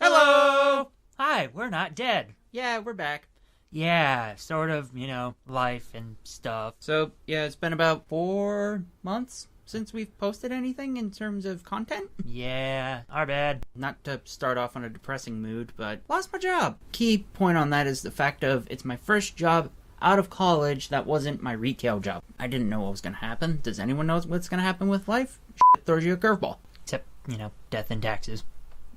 Hello! Hi, we're not dead. Yeah, we're back. Yeah, sort of, life and stuff. So, yeah, it's been about 4 months since we've posted anything in terms of content. Yeah, our bad. Not to start off on a depressing mood, but lost my job. Key point on that is the fact of it's my first job out of college that wasn't my retail job. I didn't know what was going to happen. Does anyone know what's going to happen with life? Shit throws you a curveball. Except, death and taxes.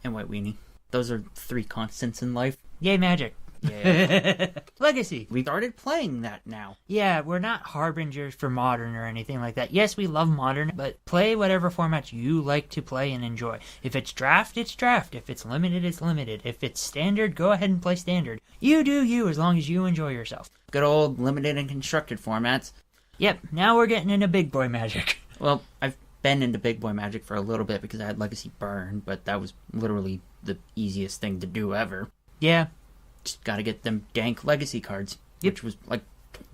And white weenie. Those are 3 constants in life. Yay, magic. Yeah. Legacy. We started playing that now. Yeah, we're not harbingers for modern or anything like that. Yes, we love modern, but play whatever formats you like to play and enjoy. If it's draft, it's draft. If it's limited, it's limited. If it's standard, go ahead and play standard. You do you as long as you enjoy yourself. Good old limited and constructed formats. Yep, now we're getting into big boy magic. Well, I've been into big boy magic for a little bit because I had Legacy Burn, but that was literally the easiest thing to do ever. Yeah. Just gotta get them dank legacy cards, Yep. which was like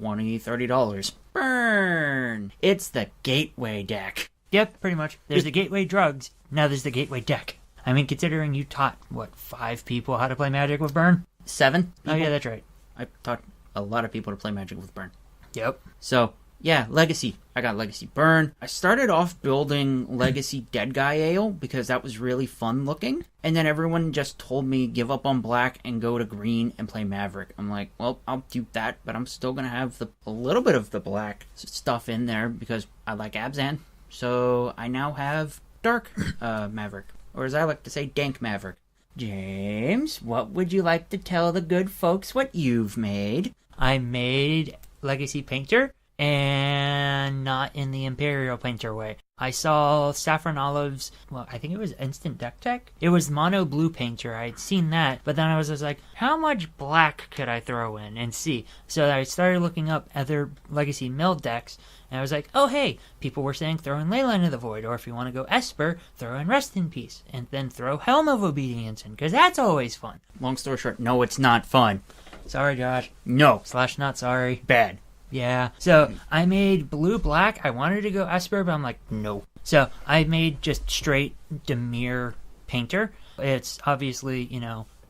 $20, $30. Burn! It's the gateway deck. Yep, pretty much. There's the gateway drugs. Now there's the gateway deck. I mean, considering you taught, 5 people how to play Magic with Burn? 7 people? Oh, yeah, that's right. I taught a lot of people to play Magic with Burn. Yep. So, yeah, Legacy. I got Legacy Burn. I started off building Legacy Dead Guy Ale because that was really fun looking. And then everyone just told me give up on black and go to green and play Maverick. I'm like, well, I'll do that, but I'm still going to have a little bit of the black stuff in there because I like Abzan. So I now have Dark Maverick, or as I like to say, Dank Maverick. James, what would you like to tell the good folks what you've made? I made Legacy Painter, and not in the Imperial Painter way. I saw Saffron Olive's, I think it was Instant Deck Tech. It was Mono Blue Painter. I'd seen that, but then I was just like, how much black could I throw in and see? So I started looking up other Legacy Mill decks, and I was like, oh hey, people were saying throw in Leyline of the Void, or if you want to go Esper, throw in Rest in Peace, and then throw Helm of Obedience in, because that's always fun. Long story short, no, it's not fun. Sorry, Josh. No. / not sorry. Bad. Yeah, so I made blue-black. I wanted to go Esper, but I'm like, no. So I made just straight Dimir Painter. It's obviously,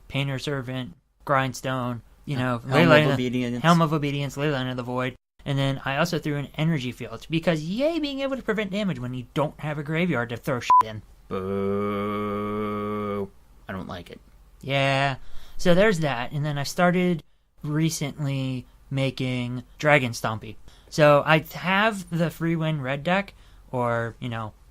Painter Servant, Grindstone, Helm of Obedience. Helm of Obedience, Leyline of the Void. And then I also threw in Energy Fields, because yay, being able to prevent damage when you don't have a graveyard to throw shit in. Boo. I don't like it. Yeah, so there's that. And then I started recently making Dragon Stompy. So I have the free win red deck, or,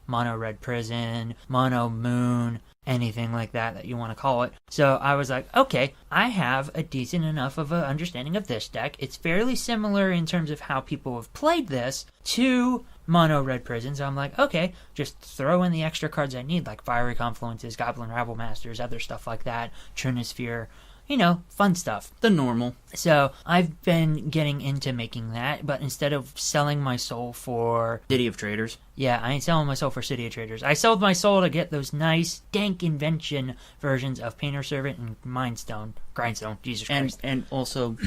mono red prison, mono moon, anything like that you want to call it. So I was like, okay, I have a decent enough of an understanding of this deck. It's fairly similar in terms of how people have played this to mono red prison. So I'm like, okay, just throw in the extra cards I need, like Fiery Confluences, Goblin Rabble Masters, other stuff like that, Trinisphere, fun stuff. The normal. So I've been getting into making that, but instead of selling my soul for City of Traders. Yeah, I ain't selling my soul for City of Traders. I sold my soul to get those nice, dank invention versions of Painter Servant and Grindstone, Jesus Christ. And also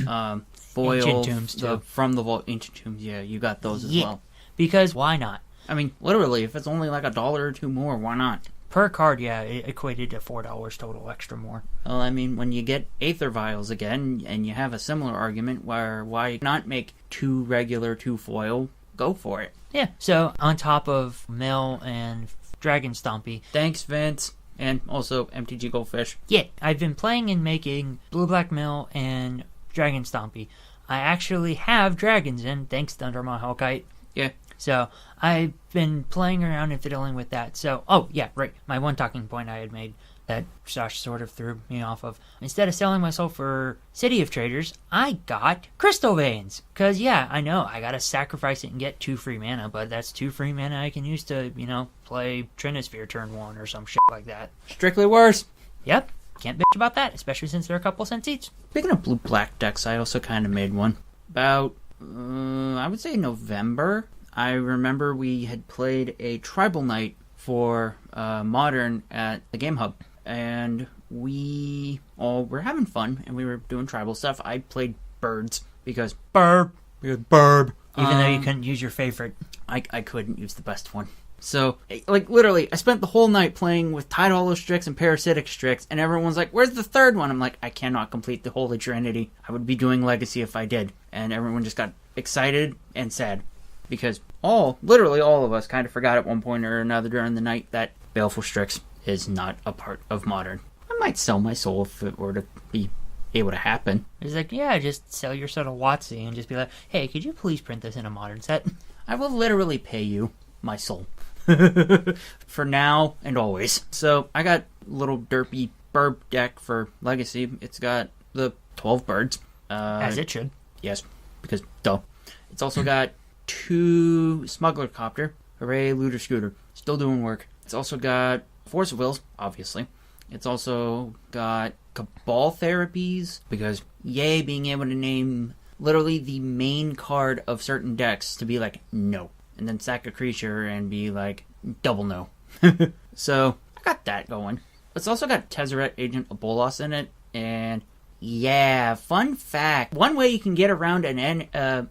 foil Ancient Tombs, too. From the Vault Ancient Tombs. Yeah, you got those as well. Because why not? I mean, literally, if it's only like $1 or $2 more, why not? Per card, yeah, it equated to $4 total extra more. Well, I mean, when you get Aether Vials again, and you have a similar argument where why not make 2 regular, 2 foil, go for it. Yeah, so on top of Mill and Dragon Stompy. Thanks, Vince. And also MTG Goldfish. Yeah, I've been playing and making Blue-Black Mill and Dragon Stompy. I actually have dragons in, thanks Thundermaw Hellkite. Yeah. So I've been playing around and fiddling with that. So, oh yeah, right. My one talking point I had made that Josh sort of threw me off of. Instead of selling myself for City of Traders, I got Crystal Veins. Because, yeah, I know, I gotta sacrifice it and get 2 free mana, but that's 2 free mana I can use to, play Trinisphere turn 1 or some shit like that. Strictly worse. Yep. Can't bitch about that, especially since they're a couple cents each. Speaking of blue-black decks, I also kind of made one. About, I would say November. I remember we had played a Tribal Night for Modern at the Game Hub. And we all were having fun, and we were doing tribal stuff. I played Birds, because Burb. Even though you couldn't use your favorite. I couldn't use the best one. So, like, literally, I spent the whole night playing with Tide Hollow Strix and Parasitic Strix, and everyone's like, where's the third one? I'm like, I cannot complete the Holy Trinity. I would be doing Legacy if I did. And everyone just got excited and sad. Because literally all of us kind of forgot at one point or another during the night that Baleful Strix is not a part of Modern. I might sell my soul if it were to be able to happen. It's like, yeah, just sell your soul to WotC and just be like, hey, could you please print this in a Modern set? I will literally pay you my soul. For now and always. So I got a little derpy burb deck for Legacy. It's got the 12 birds. As it should. Yes, because duh. It's also got 2 Smuggler Copter. Hooray, Looter Scooter. Still doing work. It's also got Force of Wills, obviously. It's also got Cabal Therapies, because yay, being able to name literally the main card of certain decks to be like, no. And then sack a creature and be like, double no. So, I got that going. It's also got Tezzeret Agent Abolos in it, and yeah, fun fact. One way you can get around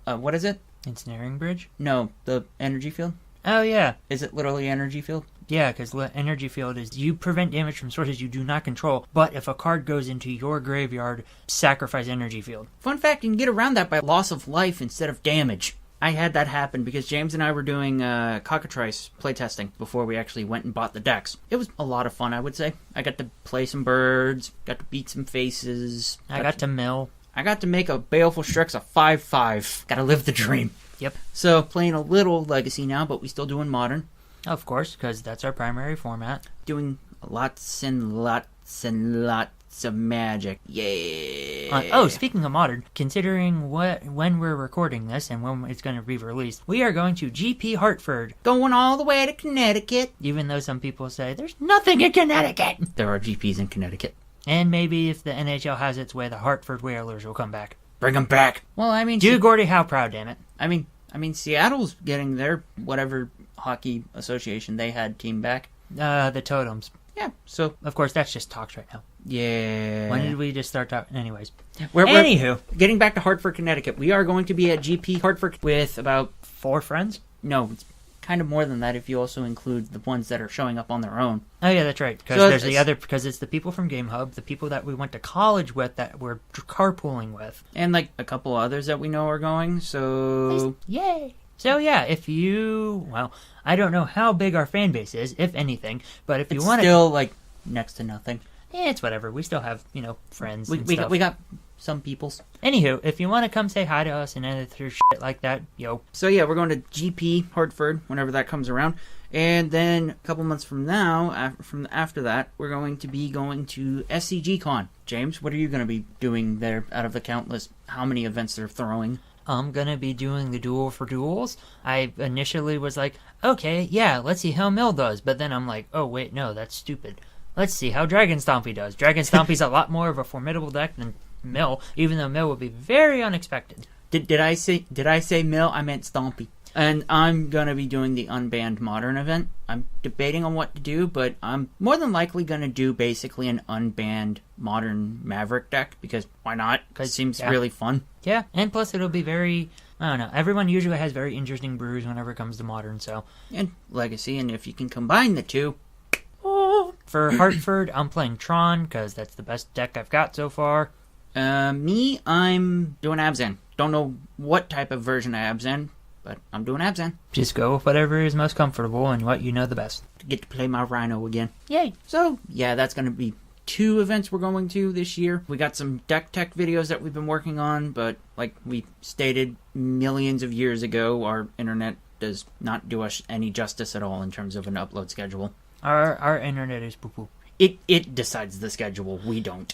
what is it? Ensnaring Bridge? No, the energy field. Oh, yeah. Is it literally energy field? Yeah, because energy field is you prevent damage from sources you do not control, but if a card goes into your graveyard, sacrifice energy field. Fun fact, you can get around that by loss of life instead of damage. I had that happen because James and I were doing Cockatrice playtesting before we actually went and bought the decks. It was a lot of fun, I would say. I got to play some birds, got to beat some faces. I got to mill. I got to make a Baleful Strix a 5/5. Gotta live the dream. Yep. So, playing a little Legacy now, but we still doing Modern. Of course, because that's our primary format. Doing lots and lots and lots of Magic. Yeah. Speaking of Modern, considering when we're recording this and when it's going to be released, we are going to GP Hartford. Going all the way to Connecticut. Even though some people say, there's nothing in Connecticut. There are GPs in Connecticut. And maybe if the NHL has its way, the Hartford Whalers will come back. Bring them back. Well, I mean... Dude, Gordy, how proud, damn it. I mean, Seattle's getting their whatever hockey association they had team back. The Totems. Yeah, so... Of course, that's just talks right now. Yeah. When did we just start talking? Anyways. Anywho. Getting back to Hartford, Connecticut. We are going to be at GP Hartford with about... 4 friends? No, it's kind of more than that if you also include the ones that are showing up on their own. Oh, yeah, that's right. Because because it's the people from Game Hub, the people that we went to college with that we're carpooling with. And, like, a couple others that we know are going, so... Yay! So, yeah, if you... Well, I don't know how big our fan base is, if anything, but if you want to... It's still, like, next to nothing. Yeah, it's whatever. We still have, friends and we stuff. We got some peoples. Anywho, if you want to come say hi to us and other shit like that, yo. So, yeah, we're going to GP Hartford whenever that comes around. And then a couple months from now, after that, we're going to be going to SCG Con. James, what are you going to be doing there out of the countless how many events they're throwing? I'm going to be doing the Duel for Duels. I initially was like, okay, yeah, let's see how Mill does. But then I'm like, oh, wait, no, that's stupid. Let's see how Dragon Stompy does. Dragon Stompy's a lot more of a formidable deck than Mill, even though Mill would be very unexpected. Did I say Mill? I meant Stompy. And I'm going to be doing the unbanned Modern event. I'm debating on what to do, but I'm more than likely going to do basically an unbanned Modern Maverick deck, because why not? Because it seems really fun. Yeah, and plus it'll be very... I don't know. Everyone usually has very interesting brews whenever it comes to Modern, so... And Legacy, and if you can combine the two... For Hartford, I'm playing Tron, because that's the best deck I've got so far. Me, I'm doing Abzan. Don't know what type of version of Abzan, but I'm doing Abzan. Just go with whatever is most comfortable and what you know the best. Get to play my Rhino again. Yay! So, yeah, that's going to be 2 events we're going to this year. We got some deck tech videos that we've been working on, but like we stated millions of years ago, our internet does not do us any justice at all in terms of an upload schedule. Our internet is poo-poo. It decides the schedule. We don't.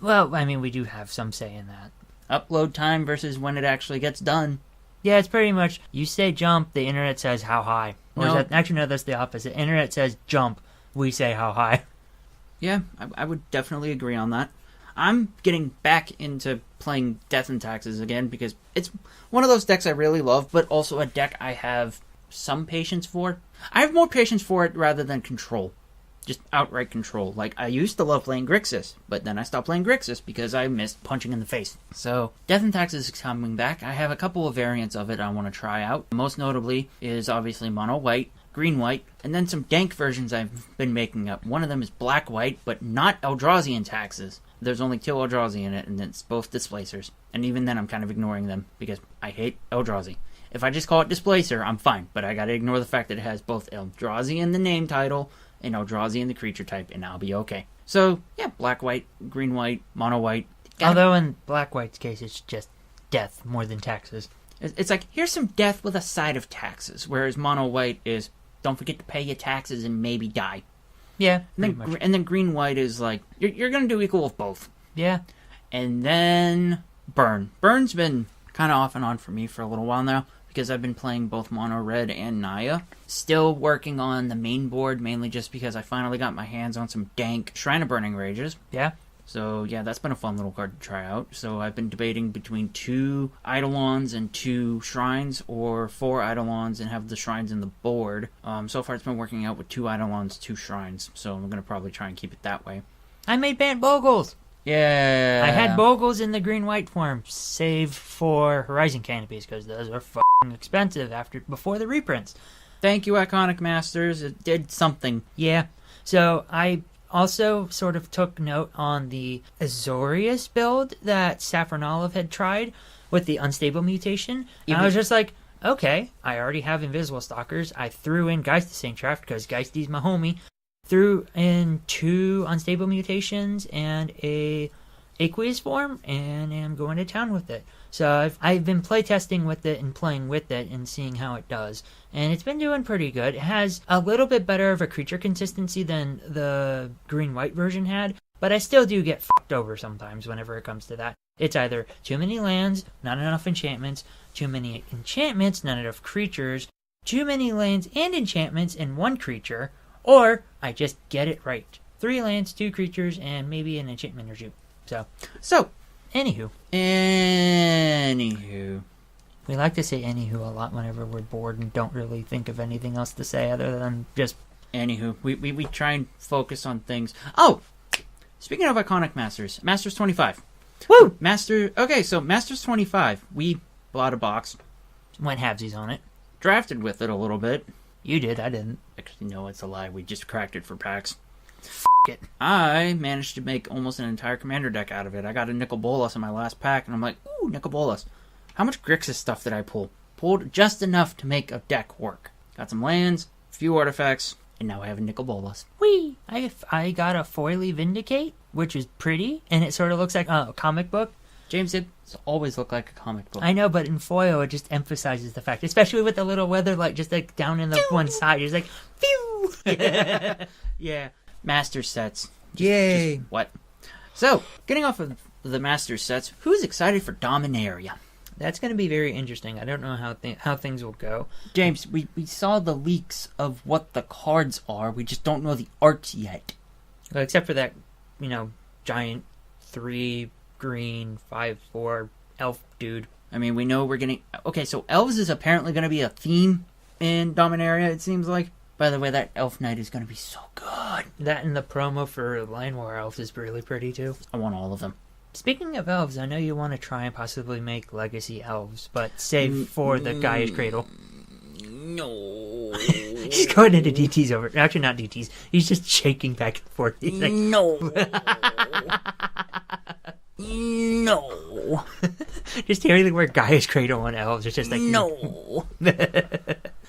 Well, I mean, we do have some say in that. Upload time versus when it actually gets done. Yeah, it's pretty much, you say jump, the internet says how high. Or No. actually, no, that's the opposite. Internet says jump, we say how high. Yeah, I would definitely agree on that. I'm getting back into playing Death and Taxes again because it's one of those decks I really love, but also a deck I have some patience for. I have more patience for it rather than control. Just outright control. Like, I used to love playing Grixis, but then I stopped playing Grixis because I missed punching in the face. So, Death and Taxes is coming back. I have a couple of variants of it I want to try out. Most notably is obviously Mono White. green-white, and then some dank versions I've been making up. One of them is black-white, but not Eldrazi taxes. There's only 2 Eldrazi in it, and it's both displacers. And even then I'm kind of ignoring them, because I hate Eldrazi. If I just call it displacer, I'm fine, but I gotta ignore the fact that it has both Eldrazi in the name title and Eldrazi in the creature type, and I'll be okay. So, yeah, black-white, green-white, mono-white. Although in black-white's case, it's just death more than taxes. It's like, here's some death with a side of taxes, whereas mono-white is, don't forget to pay your taxes and maybe die. Yeah, and then green-white is like, you're going to do equal with both. Yeah. And then burn. Burn's been kind of off and on for me for a little while now, because I've been playing both mono-red and Naya. Still working on the main board, mainly just because I finally got my hands on some dank Shrine of Burning Rages. Yeah. So, yeah, that's been a fun little card to try out. So, I've been debating between 2 Eidolons and 2 Shrines, or 4 Eidolons and have the Shrines in the board. So far, it's been working out with 2 Eidolons, 2 Shrines. So, I'm going to probably try and keep it that way. I made Bant Bogles! Yeah! I had Bogles in the green-white form, save for Horizon Canopies, because those are f***ing expensive before the reprints. Thank you, Iconic Masters. It did something. Yeah. So, I also sort of took note on the Azorius build that Saffron Olive had tried with the unstable mutation. And I was just like, okay, I already have Invisible Stalkers. I threw in Geist Saint Draft because Geisty's my homie. Threw in 2 unstable mutations and a aqueous form, and am going to town with it. So I've been playtesting with it and playing with it and seeing how it does. And it's been doing pretty good. It has a little bit better of a creature consistency than the green-white version had, but I still do get fucked over sometimes whenever it comes to that. It's either too many lands, not enough enchantments, too many enchantments, not enough creatures, too many lands and enchantments in one creature, or I just get it right. 3 lands, 2 creatures, and maybe an enchantment or 2. So, anywho. We like to say anywho a lot whenever we're bored and don't really think of anything else to say other than just anywho. We try and focus on things. Oh! Speaking of Iconic Masters, Masters 25. Woo! Okay, so Masters 25, we bought a box. Went halvesies on it. Drafted with it a little bit. You did, I didn't. Actually, no, it's a lie. We just cracked it for packs. It. I managed to make almost an entire commander deck out of it. I got a Nicol Bolas in my last pack, and I'm like, ooh, Nicol Bolas. How much Grixis stuff did I pull? Pulled just enough to make a deck work. Got some lands, a few artifacts, and now I have a Nicol Bolas. Whee! I got a Foily Vindicate, which is pretty, and it sort of looks like a comic book. James, it's always looked like a comic book. I know, but in foil, it just emphasizes the fact, especially with the little weather light just like down in the one side. It's like, phew! Yeah. Master sets. Yay! What? So, getting off of the Master sets, who's excited for Dominaria? That's going to be very interesting. I don't know how things will go. James, we saw the leaks of what the cards are. We just don't know the arts yet. Well, except for that, giant 3 green 5/4 elf dude. I mean, we know we're getting... Okay, so elves is apparently going to be a theme in Dominaria, it seems like. By the way, that Elf Knight is going to be so good. That and the promo for Line War Elves is really pretty, too. I want all of them. Speaking of elves, I know you want to try and possibly make Legacy Elves, but save for the Gaia's Cradle. No. He's going into DTs over... Actually, not DTs. He's just shaking back and forth. He's like... No. No. Just hearing the word Gaia's Cradle on elves, it's just like... No.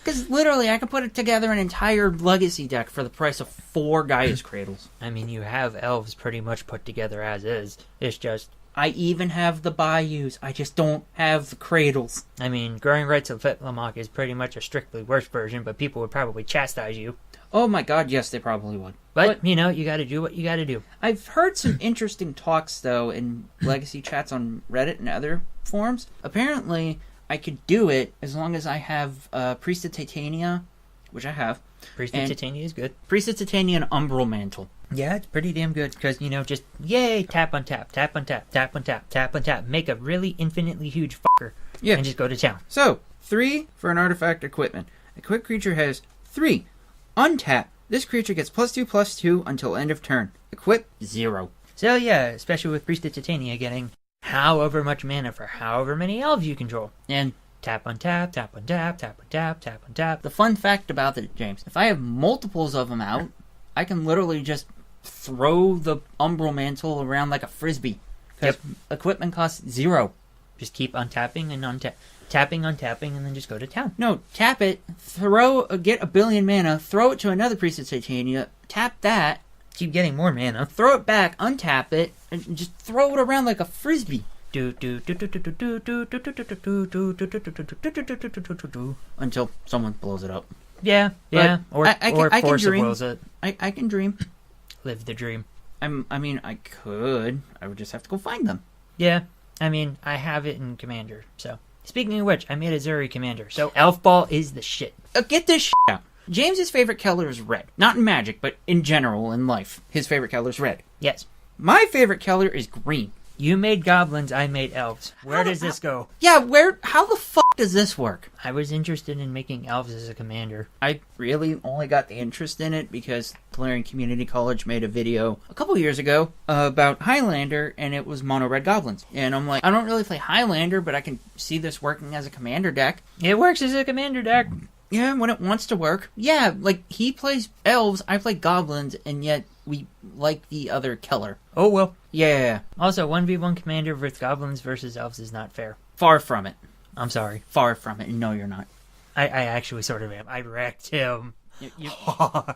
Because literally, I could put together an entire Legacy deck for the price of 4 Gaia's Cradles. I mean, you have elves pretty much put together as is. It's just... I even have the Bayous. I just don't have the Cradles. I mean, Growing Rights of Fitlamok is pretty much a strictly worse version, but people would probably chastise you. Oh my god, yes, they probably would. But you gotta do what you gotta do. I've heard some interesting talks, though, in Legacy chats on Reddit and other forums. Apparently... I could do it as long as I have Priest of Titania, which I have. Priest of Titania is good. Priest of Titania and Umbral Mantle. Yeah, it's pretty damn good because, just, yay, tap on tap, tap on tap, tap on tap, tap on tap. Make a really infinitely huge fucker. Yeah. And just go to town. So, 3 for an artifact equipment. A quick creature has 3. Untap. This creature gets +2/+2 until end of turn. Equip 0. So, yeah, especially with Priest of Titania getting... however much mana for however many elves you control. And Tap on tap, tap on tap, tap on tap, tap on tap. The fun fact about it, James, if I have multiples of them out, I can literally just throw the umbral mantle around like a frisbee. Because equipment costs 0. Just keep untapping and untapping, and then just go to town. No, tap it, get a billion mana, throw it to another Priest of Titania, tap that, Keep getting more mana. throw it back, untap it, and just throw it around like a frisbee. Until someone blows it up. Yeah. Or I can force dream. blows it. I can dream. Live the dream. I mean, I could. I would just have to go find them. Yeah, I mean, I have it in Commander, so. Speaking of which, I made a Zuri Commander, so Elf Ball is the shit. Get this shit out. James's favorite color is red. Not in Magic, but in general, in life. His favorite color is red. Yes. My favorite color is green. You made goblins, I made elves. Where does this go? Yeah, how the fuck does this work? I was interested in making elves as a commander. I really only got the interest in it because Clarion Community College made a video a couple years ago about Highlander, and it was mono red goblins. And I'm like, I don't really play Highlander, but I can see this working as a commander deck. It works as a commander deck. Yeah, when it wants to work. Yeah, like, he plays elves, I play goblins, and yet we like the other color. Oh, well. Yeah. Also, 1v1 commander with goblins versus elves is not fair. Far from it. I'm sorry. Far from it. No, you're not. I actually sort of am. I wrecked him You hard.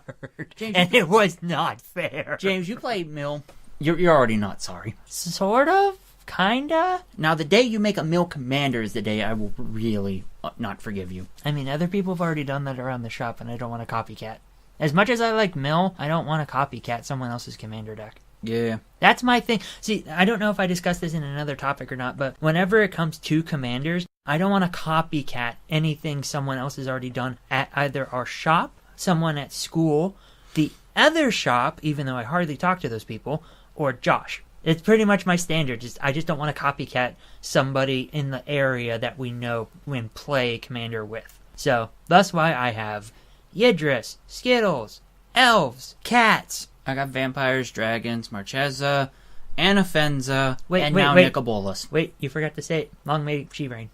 James, and it was not fair. James, you play mill. You're already not sorry. Sort of? Kinda? Now, the day you make a mill commander is the day I will really not forgive you. I mean, other people have already done that around the shop, and I don't want to copycat. As much as I like mill, I don't want to copycat someone else's commander deck. Yeah. That's my thing. See, I don't know if I discussed this in another topic or not, but whenever it comes to commanders, I don't want to copycat anything someone else has already done at either our shop, someone at school, the other shop, even though I hardly talk to those people, or Josh. It's pretty much my standard. I just don't want to copycat somebody in the area that we know and play commander with. So, that's why I have Yidris, Skittles, elves, cats. I got vampires, dragons, Marchesa, Anafenza, and now wait. Nicobolas. Wait, you forgot to say it. Long may she reign.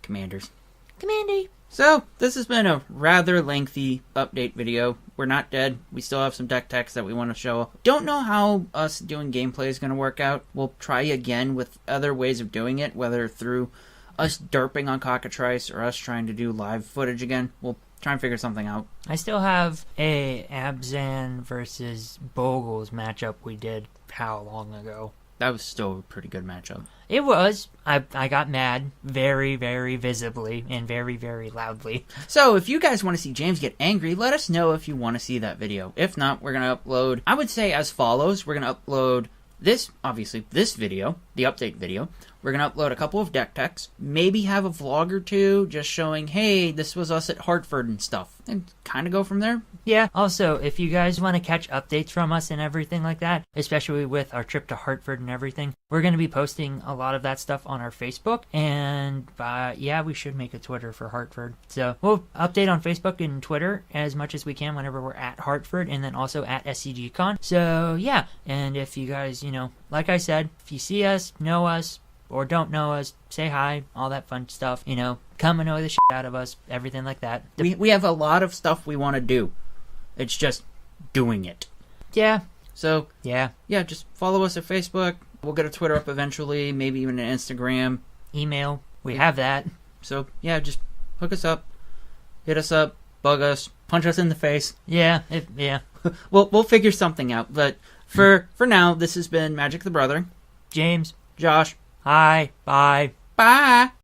Commanders. Commandy. So, this has been a rather lengthy update video. We're not dead. We still have some deck techs that we want to show. Don't know how us doing gameplay is going to work out. We'll try again with other ways of doing it, whether through us derping on Cockatrice or us trying to do live footage again. We'll try and figure something out. I still have a Abzan versus Bogles matchup we did how long ago? That was still a pretty good matchup. It was. I got mad very, very visibly and very, very loudly. So, if you guys want to see James get angry, let us know if you want to see that video. If not, we're going to upload, I would say as follows. We're going to upload this video, the update video. We're going to upload a couple of deck techs. Maybe have a vlog or two just showing, hey, this was us at Hartford and stuff. And kind of go from there. Yeah, also, if you guys want to catch updates from us and everything like that, especially with our trip to Hartford and everything, we're going to be posting a lot of that stuff on our Facebook. And, yeah, we should make a Twitter for Hartford. So, we'll update on Facebook and Twitter as much as we can whenever we're at Hartford and then also at SCGCon. So, yeah, and if you guys, like I said, if you see us, know us, or don't know us, say hi, all that fun stuff, come annoy the shit out of us, everything like that. We have a lot of stuff we want to do. It's just doing it. Yeah. So, yeah, just follow us at Facebook. We'll get a Twitter up eventually, maybe even an Instagram. Email, we have that. So, just hook us up, hit us up, bug us, punch us in the face. Yeah. We'll figure something out, but for now, this has been Magic the Brothering. James. Josh. Hi. Bye. Bye.